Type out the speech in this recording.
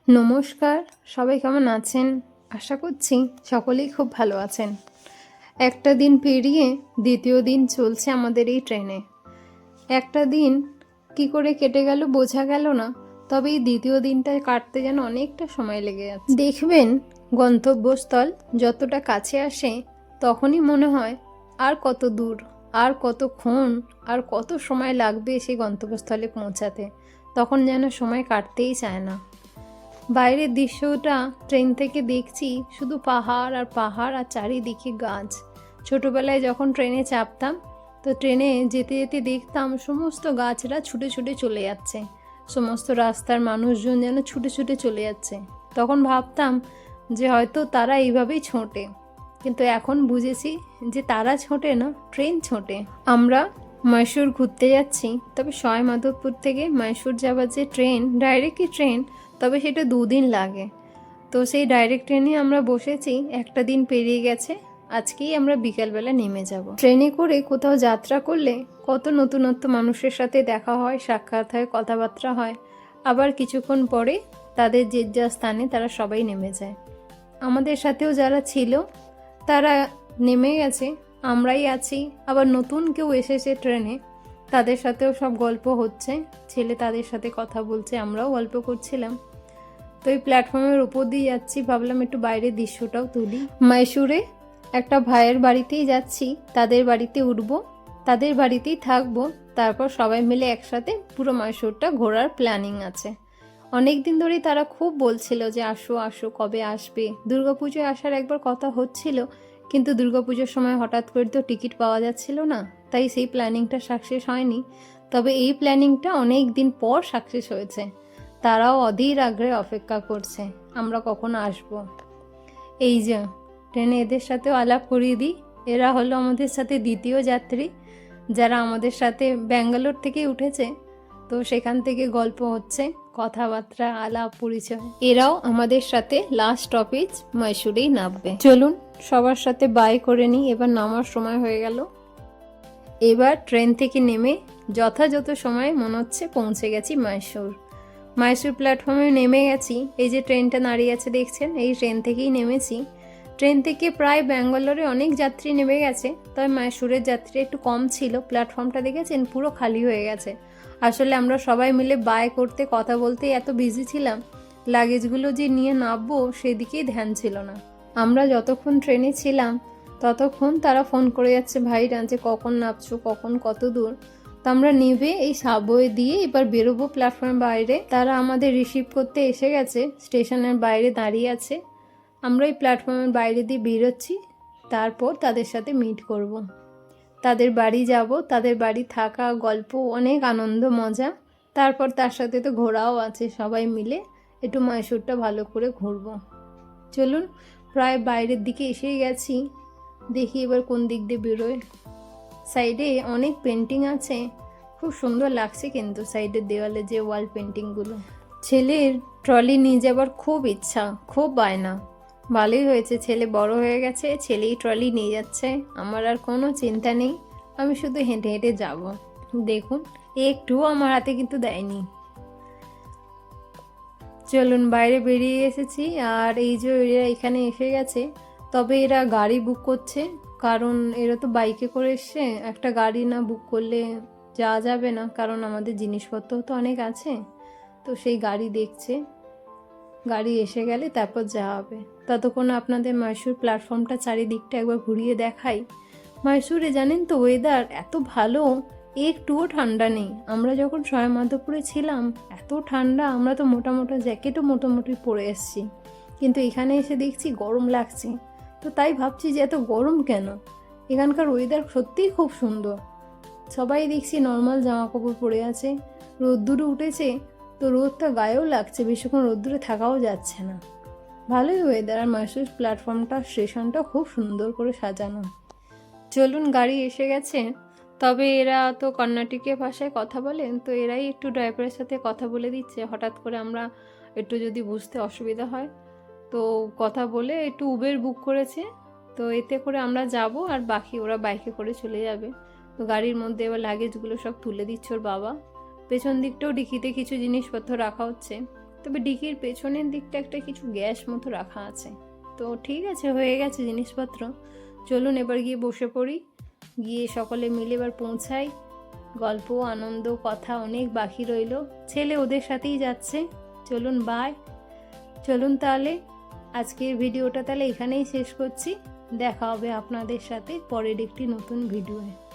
নমস্কার, সবাই কেমন আছেন? আশা করছি সকলেই খুব ভালো আছেন। একটা দিন পেরিয়ে দ্বিতীয় দিন চলছে আমাদের এই ট্রেনে। একটা দিন কি করে কেটে গেল বোঝা গেল না, তবে এই দ্বিতীয় দিনটা কাটতে যেন অনেকটা সময় লেগে যাচ্ছে। দেখবেন গন্তব্যস্থল যতটা কাছে আসে তখনই মনে হয় আর কত দূর, আর কতক্ষণ, আর কত সময় লাগবে সেই গন্তব্যস্থলে পৌঁছাতে। তখন যেন সময় কাটতেই চায় না। বাইরের দৃশ্যটা ট্রেন থেকে দেখছি শুধু পাহাড় আর পাহাড় আর চারিদিকে গাছ। ছোটোবেলায় যখন ট্রেনে চাপতাম তো ট্রেনে যেতে যেতে দেখতাম সমস্ত গাছরা ছুটে ছুটে চলে যাচ্ছে, সমস্ত রাস্তার মানুষজন যেন ছুটে ছুটে চলে যাচ্ছে। তখন ভাবতাম যে হয়তো তারা এইভাবেই ছোটে, কিন্তু এখন বুঝেছি যে তারা ছোটে না, ট্রেন ছোটে। আমরা মহীশূর ঘুরতে যাচ্ছি, তবে সয় মাধবপুর থেকে মহীশূর যাওয়ার যে ট্রেন, ডাইরেক্টই ট্রেন, তবে সেটা 2 দিন লাগে। তো সেই ডাইরেক্ট ট্রেনে আমরা বসেছি, একটা দিন পেরিয়ে গেছে। আজকেই আমরা বিকালবেলা নেমে যাব। ট্রেনে করে কোথাও যাত্রা করলে কত নতুনত্ব মানুষের সাথে দেখা হয়, সাক্ষাৎ হয়, কথাবার্তা হয়। আবার কিছুক্ষণ পরে তাদের যে যা স্থানে তারা সবাই নেমে যায়। আমাদের সাথেও যারা ছিল তারা নেমে গেছে, আমরাই আছি। আবার নতুন কেউ এসেছে ট্রেনে, তাদের সাথেও সব গল্প হচ্ছে, ছেলে তাদের সাথে কথা বলছে, আমরাও গল্প করছিলাম। তো এই প্ল্যাটফর্মের উপর দিয়ে যাচ্ছি, ভাবলাম একটু বাইরের দৃশ্যটাও তুলি। মহীশূরে একটা ভাইয়ের বাড়িতেই যাচ্ছি, তাদের বাড়িতে উঠবো, তাদের বাড়িতেই থাকবো, তারপর সবাই মিলে একসাথে পুরো মহীশূরটা ঘোরার প্ল্যানিং আছে। অনেক দিন ধরেই তারা খুব বলছিল যে আসো আসো, কবে আসবে। দুর্গাপুজোয় আসার একবার কথা হচ্ছিল, কিন্তু দুর্গাপুজোর সময় হঠাৎ করে তো টিকিট পাওয়া যাচ্ছিল না, তাই সেই প্ল্যানিংটা সাকসেস হয়নি। তবে এই প্ল্যানিংটা অনেক দিন পর সাকসেস হয়েছে। তারাও অধীর আগ্রহে অপেক্ষা করছে আমরা কখন আসব। এই যে ট্রেনে এদের সাথেও আলাপ করিয়ে দিই, এরা হলো আমাদের সাথে দ্বিতীয় যাত্রী, যারা আমাদের সাথে ব্যাঙ্গালোর থেকে উঠেছে। তো সেখান থেকে গল্প হচ্ছে, কথাবার্তা, আলাপ পরিচয়। এরাও আমাদের সাথে লাস্ট স্টপেজ মহীশূরেই নামবে। চলুন সবার সাথে বাই করে নিই, এবার নামার সময় হয়ে গেল। এবার ট্রেন থেকে নেমে যথাযথ সময়ে মনে হচ্ছে পৌঁছে গেছি মহীশূর। মহীশূর প্ল্যাটফর্মে নেমে গেছি। এই যে ট্রেনটা দাঁড়িয়ে আছে দেখছেন, এই ট্রেন থেকেই নেমেছি। ট্রেন থেকে প্রায় ব্যাঙ্গালোরে অনেক যাত্রী নেমে গেছে, তবে মহীশূরের যাত্রী একটু কম ছিল। প্ল্যাটফর্মটা দেখেছেন পুরো খালি হয়ে গেছে। আসলে আমরা সবাই মিলে বাই করতে, কথা বলতেই এত বিজি ছিলাম, লাগেজগুলো যে নিয়ে নামবো সেদিকেই ধ্যান ছিল না। আমরা যতক্ষণ ট্রেনে ছিলাম ততক্ষণ তারা ফোন করে যাচ্ছে ভাইরা যে কখন নামছো, কখন, কত দূর। তো আমরা নেবে এই সাবওয়ে দিয়ে এবার বেরোবো প্ল্যাটফর্মের বাইরে। তারা আমাদের রিসিভ করতে এসে গেছে, স্টেশনের বাইরে দাঁড়িয়ে আছে। আমরা এই প্ল্যাটফর্মের বাইরে দিয়ে বেরোচ্ছি, তারপর তাদের সাথে মিট করব। তাদের বাড়ি যাব, তাদের বাড়ি থাকা, গল্প, অনেক আনন্দ মজা। তারপর তার সাথে তো ঘোরাও আছে, সবাই মিলে একটু মহীশূরটা ভালো করে ঘুরবো। চলুন, প্রায় বাইরের দিকে এসেই গেছি, দেখি এবার কোন দিক দিয়ে বেরোয়। সাইডে অনেক পেন্টিং আছে, খুব সুন্দর লাগছে কিন্তু সাইডের দেওয়ালে যে ওয়াল পেন্টিংগুলো। ছেলের ট্রলি নিয়ে যাবার খুব ইচ্ছা, খুব বায়না। ভালোই হয়েছে, ছেলে বড় হয়ে গেছে, ছেলেই ট্রলি নিয়ে যাচ্ছে। আমার আর কোনো চিন্তা নেই, আমি শুধু হেঁটে হেঁটে যাব। দেখুন একটুও আমার হাতে কিন্তু দেয়নি। চলুন বাইরে বেরিয়ে এসেছি, আর এই যে এরা এখানে এসে গেছে। তবে এরা গাড়ি বুক করছে, কারণ এরা তো বাইকে করে এসছে, একটা গাড়ি না বুক করলে যাওয়া যাবে না, কারণ আমাদের জিনিসপত্রও তো অনেক আছে। তো সেই গাড়ি দেখছে, গাড়ি এসে গেলে তারপর যাওয়া হবে। ততক্ষণ আপনাদের মহীশূর প্ল্যাটফর্মটা চারিদিকটা একবার ঘুরিয়ে দেখাই। মহীশূরে জানেন তো ওয়েদার এত ভালো, একটুও ঠান্ডা নেই। আমরা যখন সয় মাধবপুরে ছিলাম এত ঠান্ডা, আমরা তো মোটা মোটা জ্যাকেটও মোটামুটি পরে এসেছি, কিন্তু এখানে এসে দেখছি গরম লাগছে। তো তাই ভাবছি যে এত গরম কেন। এখানকার ওয়েদার সত্যিই খুব সুন্দর। সবাই দেখছি নর্মাল জামা কাপড় পরে আছে, রোদ্দুরে উঠেছে তো রোদটা গায়েও লাগছে, বেশিক্ষণ রোদ্দুরে থাকাও যাচ্ছে না। ভালোই ওয়েদার। আর মহীশূর প্ল্যাটফর্মটা, স্টেশনটা খুব সুন্দর করে সাজানো। চলুন গাড়ি এসে গেছে। তবে এরা তো কর্ণাটকীয় ভাষায় কথা বলেন, তো এরাই একটু ড্রাইভারের সাথে কথা বলে দিচ্ছে। হঠাৎ করে আমরা একটু যদি বুঝতে অসুবিধা হয় তো কথা বলে একটু উবের বুক করেছে। তো এতে করে আমরা যাব, আর বাকি ওরা বাইকে করে চলে যাবে। তো গাড়ির মধ্যে এবার লাগেজগুলো সব তুলে দিচ্ছে ওর বাবা। পেছন দিকটাও ডিকিতে কিছু জিনিসপত্র রাখা হচ্ছে। তবে ডিকির পেছনের দিকটা একটা কিছু গ্যাস মতো রাখা আছে। তো ঠিক আছে, হয়ে গেছে জিনিসপত্র। চলুন এবার গিয়ে বসে পড়ি, গিয়ে সকলে মিলে এবার পৌঁছাই। গল্প আনন্দ কথা অনেক বাকি রইল, ছেলে ওদের সাথেই যাচ্ছে। চলুন বাই। চলুন তাহলে আজকের ভিডিওটা তাহলে এখানেই শেষ করছি। দেখা হবে আপনাদের সাথে পরের একটি নতুন ভিডিওয়ে।